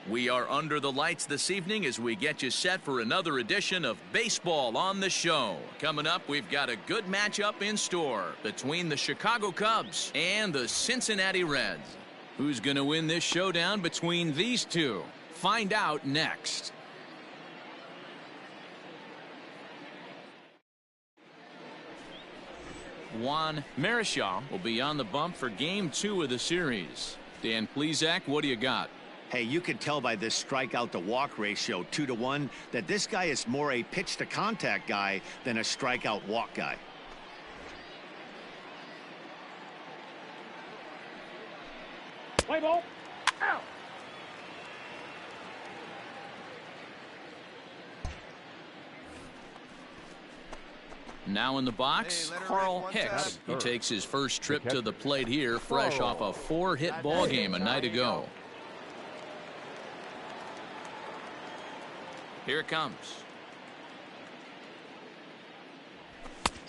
We are under the lights this evening as we get you set for another edition of Baseball on the Show. Coming up, we've got a good matchup in store between the Chicago Cubs and the Cincinnati Reds. Who's going to win this showdown between these two? Find out next. Juan Marichal will be on the bump for Game 2 of the series. Dan Plesac, what do you got? Hey, you can tell by this strikeout to walk ratio 2-to-1 that this guy is more a pitch to contact guy than a strikeout walk guy. Play ball. Out. Now in the box, Carl Hicks. He takes his first trip to the plate here, fresh off a 4-hit ball game a night ago. Here it comes.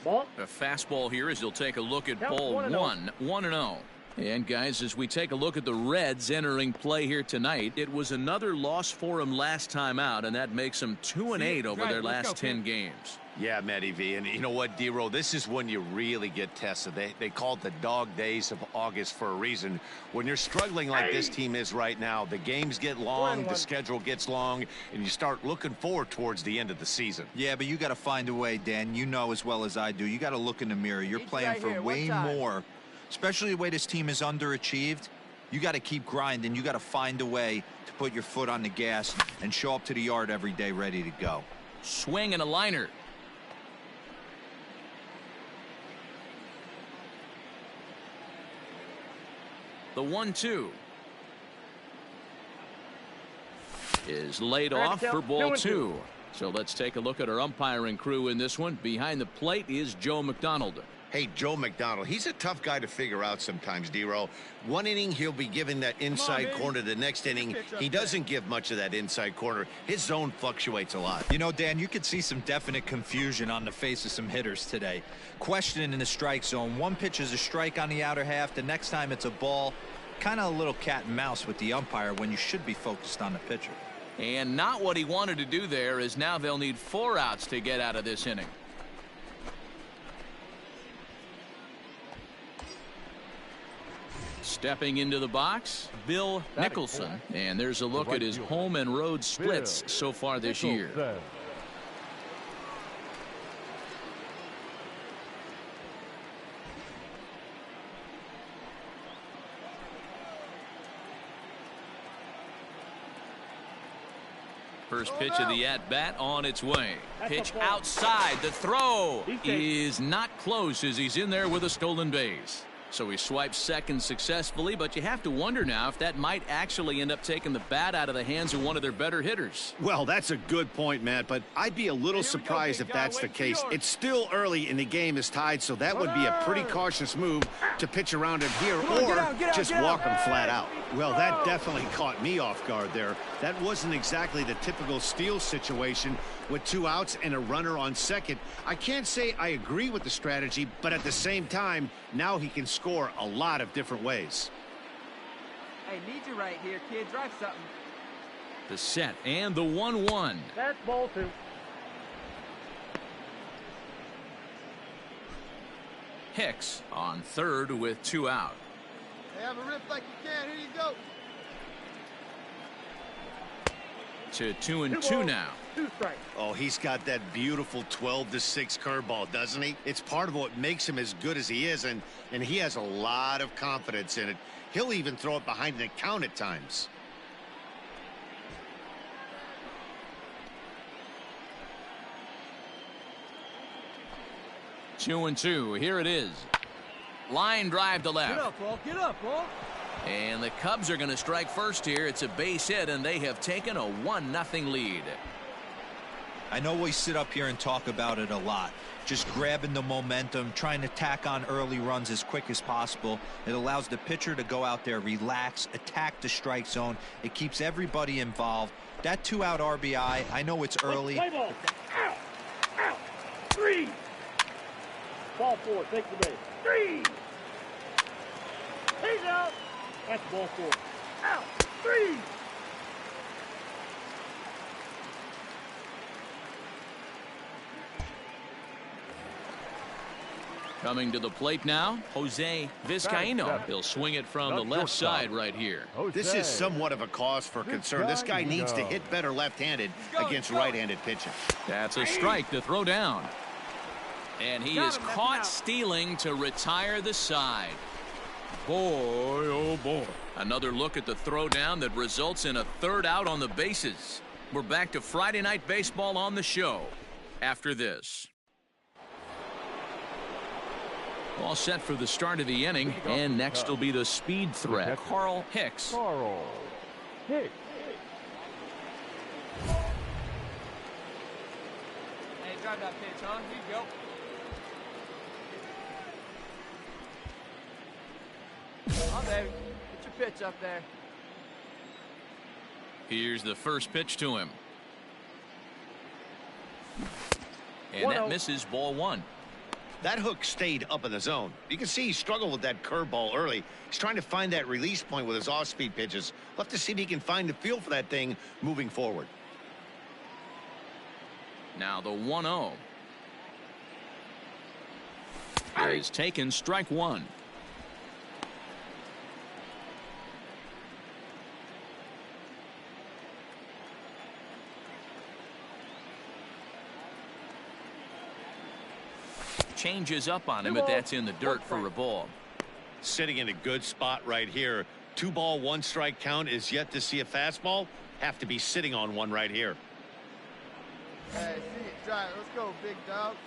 Ball. A fastball here as he'll take a look at ball 1-0. And guys, as we take a look at the Reds entering play here tonight, it was another loss for them last time out, and that makes them 2-8 over their last 10 games. Yeah, Matty V, and you know what, D-Row, this is when you really get tested. They call it the dog days of August for a reason. When you're struggling like this team is right now, the games get long, the schedule gets long, and you start looking forward towards the end of the season. Yeah, but you got to find a way, Dan. You know as well as I do. You got to look in the mirror. You're playing for way more, especially the way this team is underachieved. You got to keep grinding. You got to find a way to put your foot on the gas and show up to the yard every day ready to go. Swing and a liner. The 1-2 is laid off for ball 2. So let's take a look at our umpiring crew in this one. Behind the plate is Joe McDonald. Hey, Joe McDonald, he's a tough guy to figure out sometimes, D-Row. One inning, he'll be giving that inside corner. The next inning, he doesn't give much of that inside corner. His zone fluctuates a lot. You know, Dan, you could see some definite confusion on the face of some hitters today. Questioning in the strike zone. One pitch is a strike on the outer half. The next time it's a ball. Kind of a little cat and mouse with the umpire when you should be focused on the pitcher. And not what he wanted to do there, is now they'll need 4 outs to get out of this inning. Stepping into the box, Bill Nicholson. And there's a look at his home and road splits so far this year. First pitch of the at-bat on its way. Pitch outside. The throw is not close as he's in there with a stolen base. So he swipes second successfully, but you have to wonder now if that might actually end up taking the bat out of the hands of one of their better hitters. Well, that's a good point, Matt, but I'd be a little surprised if that's the case. It's still early and the game is tied, so that would be a pretty cautious move to pitch around him here or just walk him flat out. Well, that definitely caught me off guard there. That wasn't exactly the typical steal situation with 2 outs and a runner on second. I can't say I agree with the strategy, but at the same time, now he can score a lot of different ways. Hey, need you right here, kid. Drive something. The set and the 1-1. That's ball 2. Hicks on third with 2 out. Hey, have a rip like you can. Here you go. To 2-2 now. 2 strikes. Oh, he's got that beautiful 12-6 curveball, doesn't he? It's part of what makes him as good as he is, and he has a lot of confidence in it. He'll even throw it behind the count at times. Two and two. Here it is. Line drive to left. Get up, ball. Get up, ball. And the Cubs are going to strike first here. It's a base hit, and they have taken a 1-0 lead. I know we sit up here and talk about it a lot. Just grabbing the momentum, trying to tack on early runs as quick as possible. It allows the pitcher to go out there, relax, attack the strike zone. It keeps everybody involved. That 2-out RBI, I know it's early. Play ball. Out. Out. 3. Ball 4. Take the base. 3. He's out. That's ball 4. Out. 3. Coming to the plate now, Jose Vizcaíno. He'll swing it from the left side right here. This is somewhat of a cause for concern. This guy needs to hit better left-handed against right-handed pitching. That's a strike to throw down. And he is caught stealing to retire the side. Boy, oh boy. Another look at the throwdown that results in a third out on the bases. We're back to Friday Night Baseball on the show after this. All set for the start of the inning, and next will be the speed threat, Carl Hicks. Carl Hicks. Hey, drive that pitch, huh? Here you go. Oh, baby. Get your pitch up there. Here's the first pitch to him. And that misses, ball one. That hook stayed up in the zone. You can see he struggled with that curveball early. He's trying to find that release point with his off-speed pitches. We'll have to see if he can find the feel for that thing moving forward. Now the 1-0. Is taken, strike one. Changes up on him, but that's in the dirt for a ball. Sitting in a good spot right here. 2-ball, 1-strike count is yet to see a fastball. Have to be sitting on one right here. Hey, see it, drive. Let's go, big dog.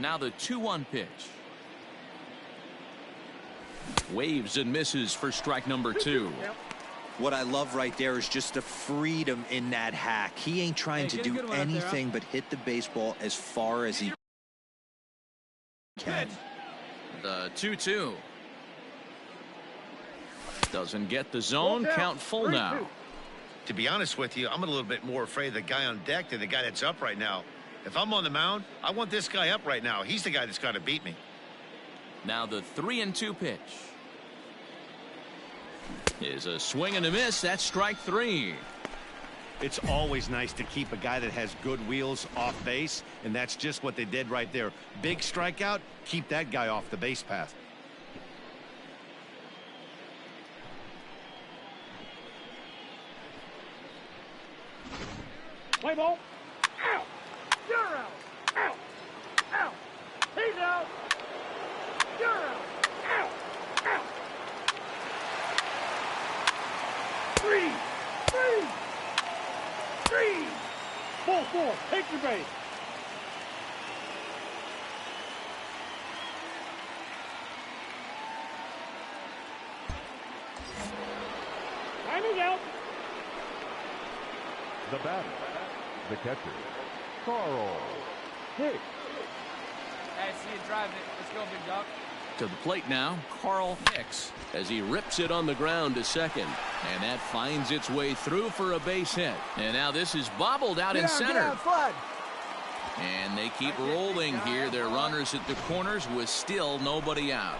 Now the 2-1 pitch. Waves and misses for strike number 2. What I love right there is just the freedom in that hack. He ain't trying to do anything but hit the baseball as far as he can. The 2-2. Doesn't get the zone. Count full now. To be honest with you, I'm a little bit more afraid of the guy on deck than the guy that's up right now. If I'm on the mound, I want this guy up right now. He's the guy that's got to beat me. Now the 3-2 pitch. Is a swing and a miss. That's strike 3. It's always nice to keep a guy that has good wheels off base, and that's just what they did right there. Big strikeout, keep that guy off the base path. Play ball. Out. You're out. Out. Out. He's out. You're out. Out. Out. 3. 4. Take your base. Timing out. The batter, the catcher, Carl Hicks. Hey, see you driving it. Let's go, big dog. To the plate now, Carl Hicks, as he rips it on the ground to second. And that finds its way through for a base hit. And now this is bobbled out in center. And they keep rolling here. Their runners at the corners with still nobody out.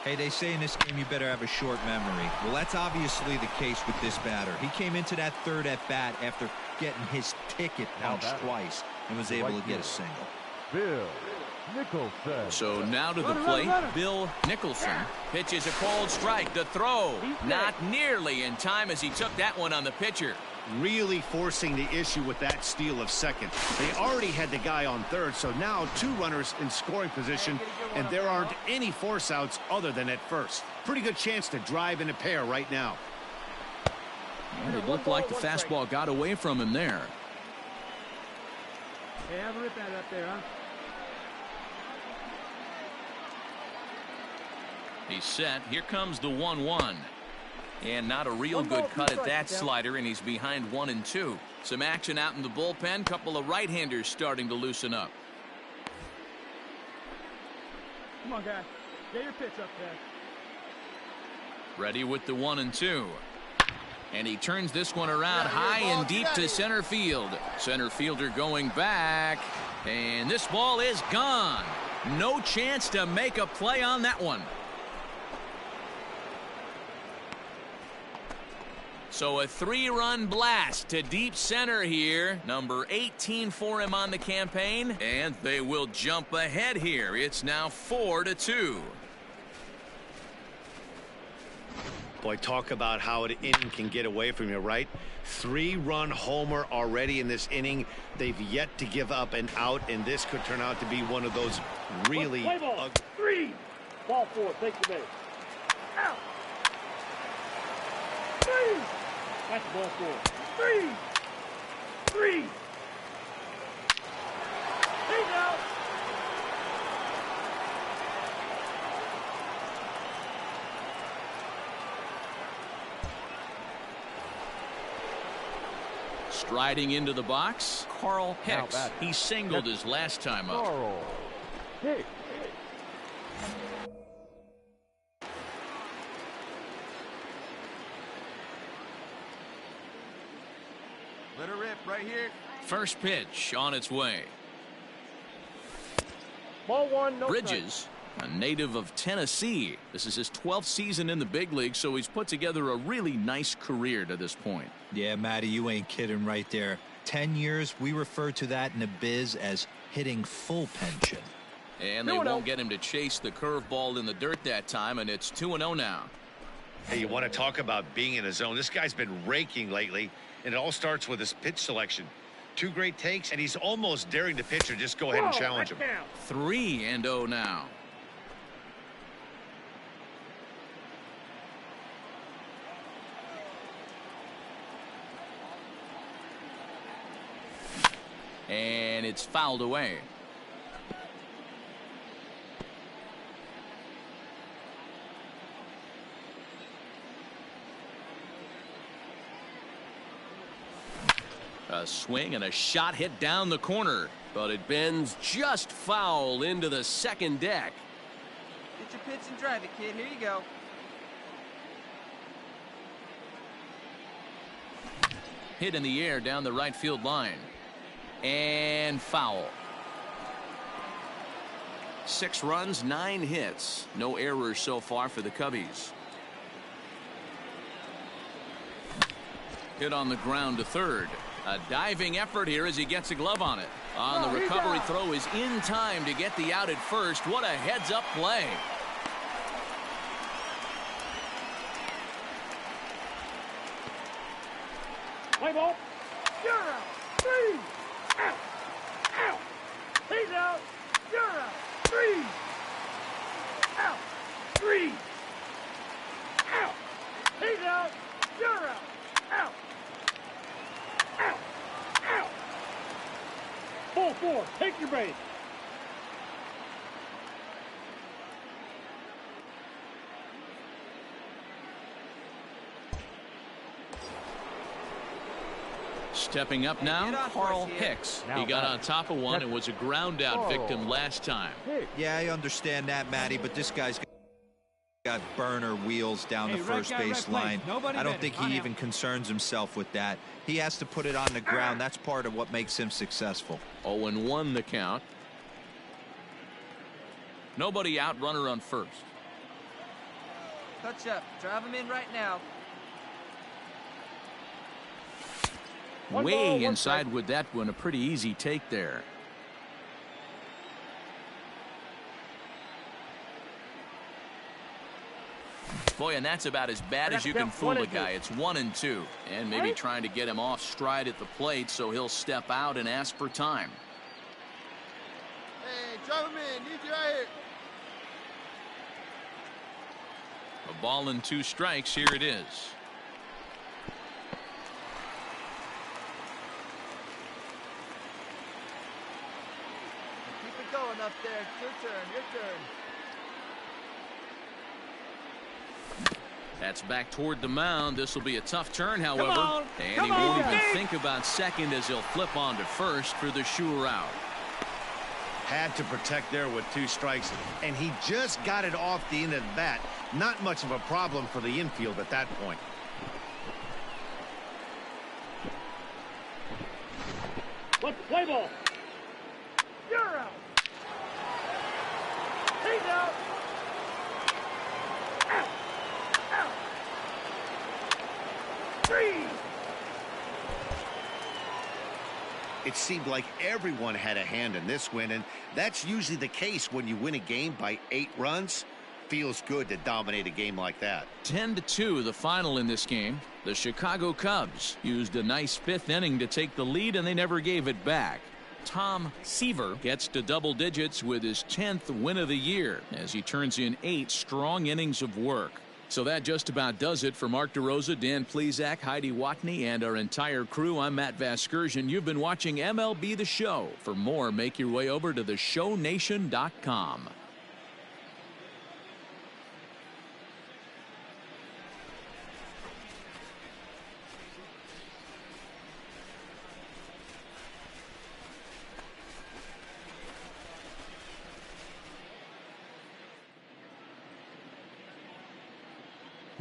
Hey, they say in this game you better have a short memory. Well, that's obviously the case with this batter. He came into that third at bat after getting his ticket punched twice and was able to get a single. Bill Nicholson. So now to the plate, Bill Nicholson pitches a cold strike. The throw not nearly in time as he took that one on the pitcher. Really forcing the issue with that steal of second. They already had the guy on third, so now 2 runners in scoring position, and there aren't any force outs other than at first. Pretty good chance to drive in a pair right now. And it looked like the fastball got away from him there. Hey, have a rip that up there, huh? He's set. Here comes the 1-1. And not a real good cut at that slider, and he's behind 1-2. Some action out in the bullpen. Couple of right-handers starting to loosen up. Come on, guy. Get your pitch up there. Ready with the 1-2. And he turns this one around high and deep to center field. Center fielder going back. And this ball is gone. No chance to make a play on that one. So a 3-run blast to deep center here. Number 18 for him on the campaign. And they will jump ahead here. It's now 4-2. Boy, talk about how an inning can get away from you, right? 3-run homer already in this inning. They've yet to give up an out, and this could turn out to be one of those really... Play ball. 3. Ball 4. Take the base. Out. 3. That's ball 4. 3. He's out. Striding into the box, Carl Hicks. He singled his last time up. Carl Hicks. Let her rip right here. First pitch on its way. Ball 1. No Bridges, a native of Tennessee. This is his 12th season in the big league, so he's put together a really nice career to this point. Yeah, Matty, you ain't kidding right there. 10 years, we refer to that in the biz as hitting full pension. And they won't get him to chase the curveball in the dirt that time, and it's 2-0 now. Hey, you want to talk about being in a zone? This guy's been raking lately, and it all starts with his pitch selection. 2 great takes, and he's almost daring the pitcher. Just go ahead and challenge him. 3-0 now. And it's fouled away. A swing and a shot hit down the corner, but it bends just foul into the second deck. Get your pitch and drive it, kid. Here you go. Hit in the air down the right field line. And foul. 6 runs, 9 hits. No errors so far for the Cubbies. Hit on the ground to third. A diving effort here as he gets a glove on it. On the recovery throw is in time to get the out at first. What a heads-up play. Play ball. You're out. 3. Out. Out. He's out. You're out. 3. Out. 3. Out. He's out. You're out. Out. Out. Out. Ball 4. Take your base. Stepping up now, Carl Hicks. He got on top of one and was a ground out victim last time. Yeah, I understand that, Matty, but this guy's got burner wheels down the first base line. I don't think he even concerns himself with that. He has to put it on the ground. That's part of what makes him successful. 0-1 the count. Nobody out, runner on first. Touch up. Drive him in right now. Way inside with that one. A pretty easy take there. Boy, and that's about as bad as you can fool a guy. It's 1-2. And maybe trying to get him off stride at the plate so he'll step out and ask for time. Hey, drive him in. Need you right here. A ball and 2 strikes. Here it is. Keep it going up there. Your turn. Your turn. That's back toward the mound. This will be a tough turn, however. And he won't even think about second as he'll flip on to first for the sure out. Had to protect there with 2 strikes, and he just got it off the end of the bat. Not much of a problem for the infield at that point. Let's play ball. You're out. He's out. Out. Out. 3. It seemed like everyone had a hand in this win, and that's usually the case when you win a game by 8 runs. Feels good to dominate a game like that. 10-2 the final in this game. The Chicago Cubs used a nice 5th inning to take the lead, and they never gave it back. Tom Seaver gets to double digits with his 10th win of the year as he turns in 8 strong innings of work. So that just about does it for Mark DeRosa, Dan Plesac, Heidi Watney, and our entire crew. I'm Matt Vasgersian. You've been watching MLB The Show. For more, make your way over to theshownation.com.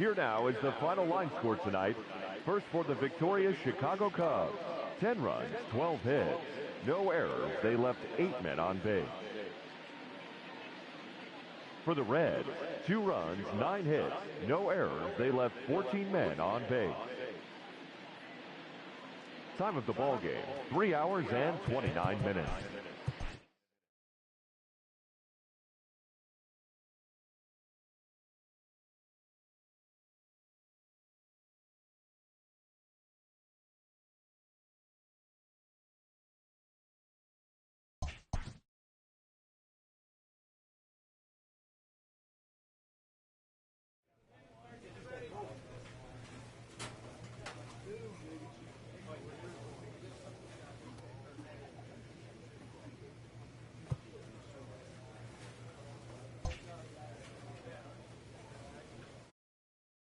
Here now is the final line score tonight. First for the victorious Chicago Cubs. 10 runs, 12 hits. No errors. They left 8 men on base. For the Reds, 2 runs, 9 hits. No errors. They left 14 men on base. Time of the ball game, 3 hours and 29 minutes.